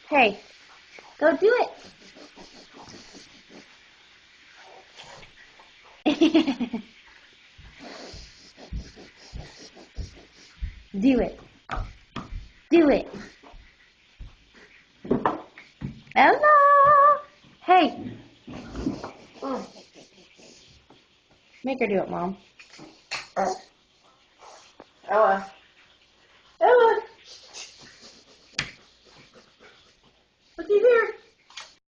Hey, go do it. Do it. Do it. Hello. Hey. Make her do it, Mom. Ella.